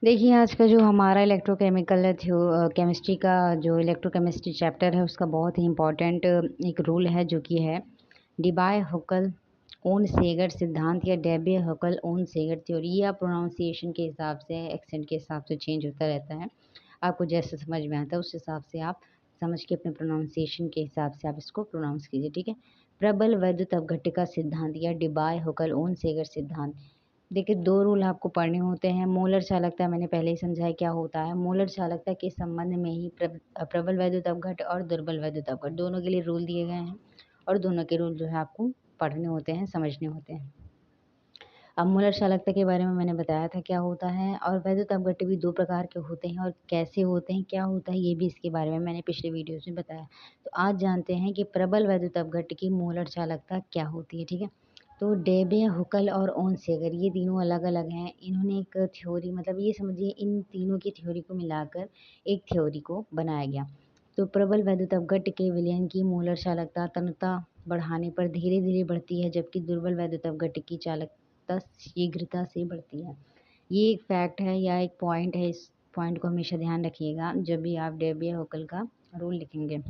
देखिए, आज का जो हमारा इलेक्ट्रोकेमिकल है केमिस्ट्री का जो इलेक्ट्रोकेमिस्ट्री चैप्टर है उसका बहुत ही इम्पोर्टेंट एक रूल है जो कि है डिबाय-हुक्केल ओन-सेगर सिद्धांत या डेबिय-हुक्केल ओन-सेगर थ्योरी या प्रोनाउंसिएशन के हिसाब से, एक्सेंट के हिसाब से चेंज होता रहता है। आपको जैसे समझ में आता है उस हिसाब से आप समझ के अपने प्रोनाउंसिएशन के हिसाब से आप इसको प्रोनाउंस कीजिए, ठीक है? प्रबल वैद्युत अपघट्य का सिद्धांत या डिबाय-हुक्केल ओन-सेगर सिद्धांत। देखिए 2 रूल आपको पढ़ने होते हैं। मोलर चालकता मैंने पहले ही समझाया क्या होता है। मोलर चालकता के संबंध में ही प्रबल वैद्युत अपघट्य और दुर्बल वैद्युत अपघट्य दोनों के लिए रूल दिए गए हैं और दोनों के रूल जो है आपको पढ़ने होते हैं, समझने होते हैं। अब मोलर चालकता के बारे में मैंने बताया था क्या होता है और वैद्युत अपघट्य भी 2 प्रकार के होते हैं और कैसे होते हैं, क्या होता है, ये भी इसके बारे में मैंने पिछले वीडियोज़ में बताया। तो आज जानते हैं कि प्रबल वैद्युत अपघट्य की मोलर चालकता क्या होती है, ठीक है? तो डेबे, हुक्केल और ओनसेगर ये तीनों अलग-अलग हैं। इन्होंने एक थ्योरी मतलब ये समझिए इन तीनों की थ्योरी को मिलाकर एक थ्योरी को बनाया गया। तो प्रबल वैद्युत अपघट्य के विलयन की मोलर चालकता तन्यता बढ़ाने पर धीरे-धीरे बढ़ती है जबकि दुर्बल वैद्युत अपघट्य की चालकता शीघ्रता से बढ़ती है। ये एक फैक्ट है या एक पॉइंट है, इस पॉइंट को हमेशा ध्यान रखिएगा जब भी आप डेबिय-हुक्केल का रूल लिखेंगे।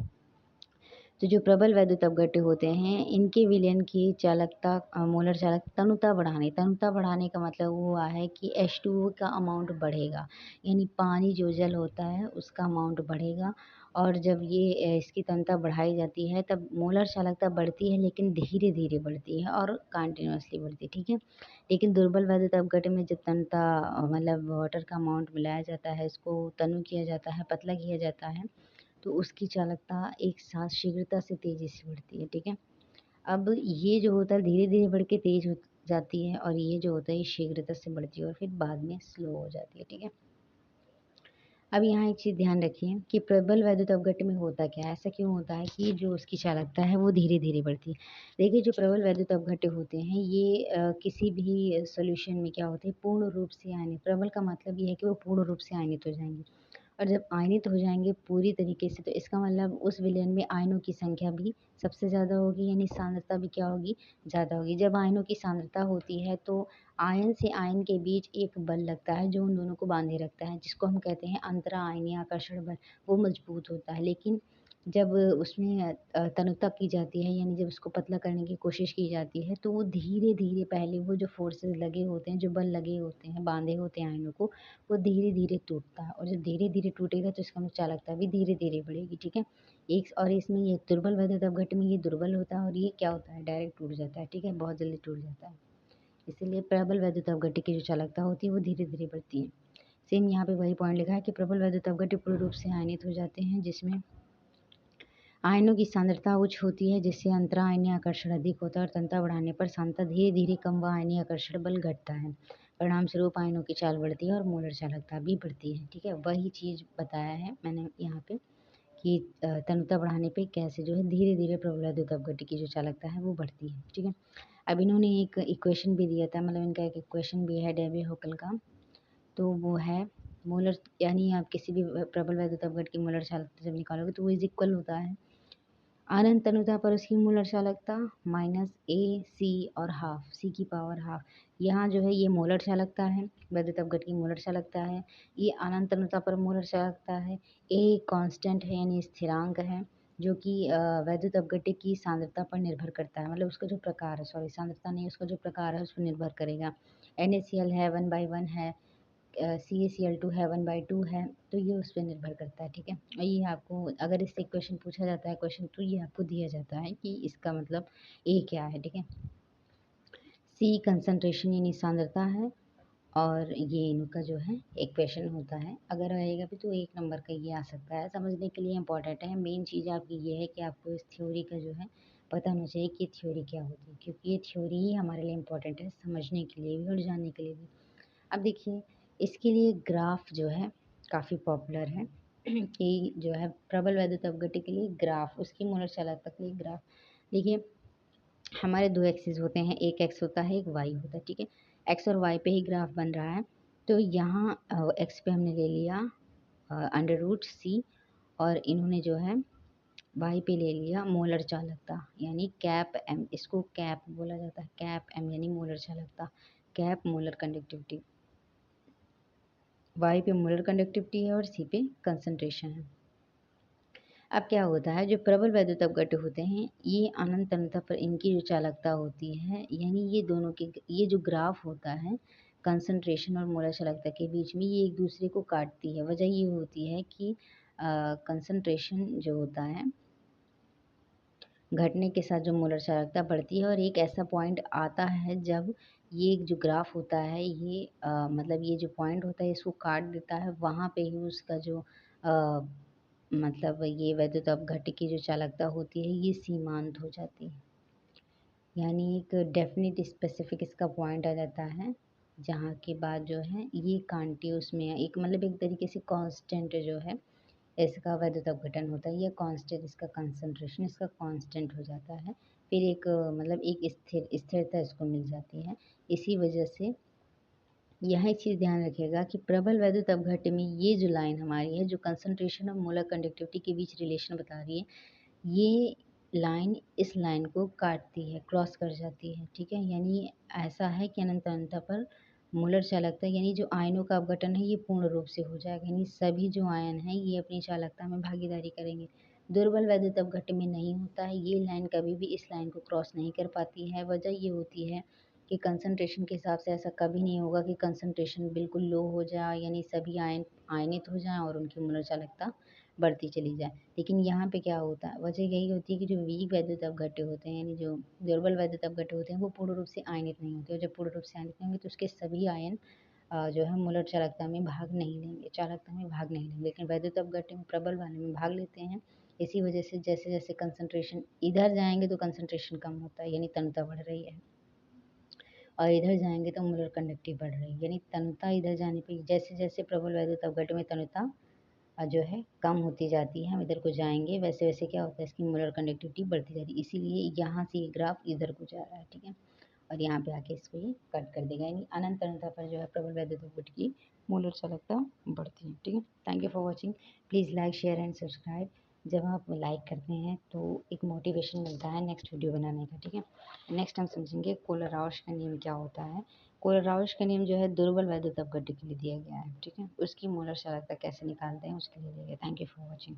तो जो प्रबल वैद्युत अपघट्य होते हैं इनके विलयन की चालकता मोलर चालकता तनुता बढ़ाने का मतलब हुआ है कि H2O का अमाउंट बढ़ेगा, यानी पानी जो जल होता है उसका अमाउंट बढ़ेगा और जब ये इसकी तनुता बढ़ाई जाती है तब मोलर चालकता बढ़ती है लेकिन धीरे-धीरे बढ़ती है और कंटीन्यूअसली बढ़ती है, ठीक है? लेकिन दुर्बल वैद्युत अपघट्य में जब तनुता मतलब वाटर का अमाउंट मिलाया जाता है, इसको तनु किया जाता है, पतला किया जाता है तो उसकी चालकता एक साथ शीघ्रता से तेज़ी से बढ़ती है, ठीक है? अब ये जो होता है धीरे-धीरे बढ़ के तेज़ हो जाती है और ये जो होता है ये शीघ्रता से बढ़ती है और फिर बाद में स्लो हो जाती है, ठीक है? अब यहाँ एक चीज़ ध्यान रखिए कि प्रबल वैद्युत अपघट्य में होता क्या है? ऐसा क्यों होता है कि जो उसकी चालकता है वो धीरे-धीरे बढ़ती है? देखिए जो प्रबल वैद्युत अपघट्य होते हैं ये किसी भी सॉल्यूशन में क्या होते हैं पूर्ण रूप से आयनित प्रबल का मतलब ये है कि वो पूर्ण रूप से आयनित हो जाएँगे। और जब आयनित हो जाएँगे पूरी तरीके से तो इसका मतलब उस विलयन में आयनों की संख्या भी सबसे ज़्यादा होगी यानी सांद्रता भी क्या होगी? ज़्यादा होगी। जब आयनों की सांद्रता होती है तो आयन से आयन के बीच एक बल लगता है जो उन दोनों को बांधे रखता है जिसको हम कहते हैं अंतरा आयनीय आकर्षण बल, वो मजबूत होता है। लेकिन जब उसमें तनुता की जाती है यानी जब उसको पतला करने की कोशिश की जाती है तो वो धीरे-धीरे पहले वो जो फोर्सेस लगे होते हैं, जो बल लगे होते हैं, बांधे होते हैं आयनों को वो धीरे-धीरे टूटता है और जब धीरे-धीरे टूटेगा तो इसका मतलब चालकता भी धीरे-धीरे बढ़ेगी, ठीक है? एक और इसमें ये दुर्बल वैद्युत अपघट्य में ये दुर्बल होता है और ये क्या होता है डायरेक्ट टूट जाता है, ठीक है? बहुत जल्दी टूट जाता है। इसीलिए प्रबल वैद्युत अपघट्य की जो चालकता होती है वो धीरे-धीरे बढ़ती है। सेम यहाँ पे वही पॉइंट लिखा है कि प्रबल वैद्युत अपघट्य पूर्ण रूप से आयनित हो जाते हैं जिसमें आयनों की सांद्रता उच्च होती है जिससे अंतरा आयनीय आकर्षण अधिक होता है और तन्यता बढ़ाने पर सांद्रता धीरे-धीरे कम व आयनीय आकर्षण बल घटता है। परिणाम स्वरूप आयनों की चाल बढ़ती है और मोलर चालकता भी बढ़ती है, ठीक है? वही चीज़ बताया है मैंने यहाँ पे कि तन्यता बढ़ाने पे कैसे जो है धीरे-धीरे प्रबल वैद्युत अपघट्य की जो चालकता है वो बढ़ती है, ठीक है? अब इन्होंने एक इक्वेशन भी दिया था मतलब इनका एक इक्वेशन भी है डेबी-हुक्केल का, तो वो है मोलर यानी आप किसी भी प्रबल वैद्युत अपघट्य की मोलर चालकता जब निकालोगे तो वो इज़ इक्वल होता है अनंत तनुता पर उसकी मोलर चालकता माइनस ए सी और हाफ सी की पावर हाफ। यहाँ जो है ये मोलर चालकता है, वैद्युत अपघट्य की मोलर चालकता है। ये अनंत तनुता पर मोलर चालकता है। ए कांस्टेंट है यानी स्थिरांक है जो कि वैद्युत अपघट्य की सांद्रता पर निर्भर करता है मतलब उसका जो प्रकार है सॉरी सांद्रता नहीं उसका जो प्रकार है उस पर निर्भर करेगा। NaCl है 1/1 है CaCl2 है 1/2 है तो ये उस पर निर्भर करता है, ठीक है? और ये आपको अगर इससे क्वेश्चन पूछा जाता है क्वेश्चन तो ये आपको दिया जाता है कि इसका मतलब ए क्या है, ठीक है? सी कंसंट्रेशन यानी सांद्रता है और ये इनका जो है इक्वेशन होता है अगर रहेगा भी तो 1 नंबर का ये आ सकता है समझने के लिए इम्पोर्टेंट है। मेन चीज़ आपकी ये है कि आपको इस थ्योरी का जो है पता होना चाहिए कि थ्योरी क्या होती है क्योंकि ये थ्योरी ही हमारे लिए इम्पोर्टेंट है समझने के लिए भी और जानने के लिए भी। अब देखिए इसके लिए ग्राफ जो है काफ़ी पॉपुलर है कि जो है प्रबल वैद्युत अपघट्य के लिए ग्राफ उसकी मोलर चालकता के लिए ग्राफ देखिए हमारे 2 एक्सिस होते हैं, एक एक्स होता है, एक वाई होता है, ठीक है? एक्स और वाई पे ही ग्राफ बन रहा है, तो यहाँ एक्स पे हमने ले लिया अंडर रूट सी और इन्होंने जो है वाई पे ले लिया मोलर चालकता यानी कैप एम इसको कैप बोला जाता है, कैप एम यानी मोलर चालकता, कैप मोलर कंडक्टिविटी। वाई पे मोलर कंडक्टिविटी है और सी पे कंसंट्रेशन है। अब क्या होता है, जो प्रबल वैद्युत अपघट्य होते हैं ये अनंत अनंत पर इनकी जो चालकता होती है, यानी ये दोनों के ये जो ग्राफ होता है कंसंट्रेशन और मोलर चालकता के बीच में, ये एक दूसरे को काटती है। वजह ये होती है कि कंसंट्रेशन जो होता है घटने के साथ जो मोलर चालकता बढ़ती है, और एक ऐसा पॉइंट आता है जब ये जो ग्राफ होता है ये मतलब ये जो पॉइंट होता है इसको काट देता है, वहाँ पे ही उसका जो मतलब ये वैद्युत अपघट्य की जो चालकता होती है ये सीमांत हो जाती है। यानी एक डेफिनिट स्पेसिफिक इसका पॉइंट आ जाता है, जहाँ के बाद जो है ये कांटिन्यूस में एक मतलब एक तरीके से कांस्टेंट जो है इसका वैद्युत अपघटन होता है, ये कांस्टेंट इसका कंसंट्रेशन इसका कांस्टेंट हो जाता है। फिर एक मतलब एक स्थिरता इसको मिल जाती है। इसी वजह से यहाँ एक चीज़ ध्यान रखिएगा कि प्रबल वैद्युत अपघट्य में ये जो लाइन हमारी है जो कंसंट्रेशन और मोलर कंडक्टिविटी के बीच रिलेशन बता रही है, ये लाइन इस लाइन को काटती है, क्रॉस कर जाती है। ठीक है, यानी ऐसा है कि अनंत अनंत पर मोलर चालकता यानी जो आयनों का अपघटन है ये पूर्ण रूप से हो जाएगा, यानी सभी जो आयन हैं ये अपनी चालकता में भागीदारी करेंगे। दुर्बल वैद्युत अपघट्य में नहीं होता है, ये लाइन कभी भी इस लाइन को क्रॉस नहीं कर पाती है। वजह ये होती है कि कंसंट्रेशन के हिसाब से ऐसा कभी नहीं होगा कि कंसंट्रेशन बिल्कुल लो हो जाए, यानी सभी आयन आयनित हो जाएं और उनकी मोलर चालकता बढ़ती चली जाए। लेकिन यहाँ पे क्या होता है, वजह यही होती है कि जो वीक वैद्युत अपघट्य होते हैं यानी जो दुर्बल वैद्युत अपघट्य होते हैं वो पूर्ण रूप से आयनित नहीं होते, और जब पूर्ण रूप से आयनित नहीं होंगे तो उसके सभी आयन जो है मोलर चालकता में भाग नहीं लेंगे, चालकता में भाग नहीं लेंगे। लेकिन वैद्युत अपघट्य में प्रबल वाले में भाग लेते हैं। इसी वजह से जैसे जैसे कंसंट्रेशन इधर जाएंगे तो कंसंट्रेशन कम होता है, यानी तनुता बढ़ रही है, और इधर जाएंगे तो मोलर कंडक्टिव बढ़ रही है, यानी तनुता इधर जाने पर जैसे जैसे प्रबल वैद्युत अपघट्य में तनुता जो है कम होती जाती है, हम इधर को जाएंगे वैसे वैसे क्या होता है इसकी मोलर कंडक्टिविटी बढ़ती जाती है। इसीलिए यहाँ से ये ग्राफ इधर को जा रहा है। ठीक है, और यहाँ पे आके इसको ये कट कर देगा, यानी अनंत अनंत पर जो है प्रबल वैद्युत अपघट्य की मोलर चालकता बढ़ती है। ठीक है, thank you for watching. Please like share and subscribe. जब आप लाइक करते हैं तो एक मोटिवेशन मिलता है नेक्स्ट वीडियो बनाने का। ठीक है, नेक्स्ट हम समझेंगे कोलराउश का नियम क्या होता है। कोलराउश का नियम जो है दुर्बल वैद्युत अपघट्य के लिए दिया गया है। ठीक है, उसकी मोलर चालकता कैसे निकालते हैं उसके लिए दिया गया। Thank you for watching.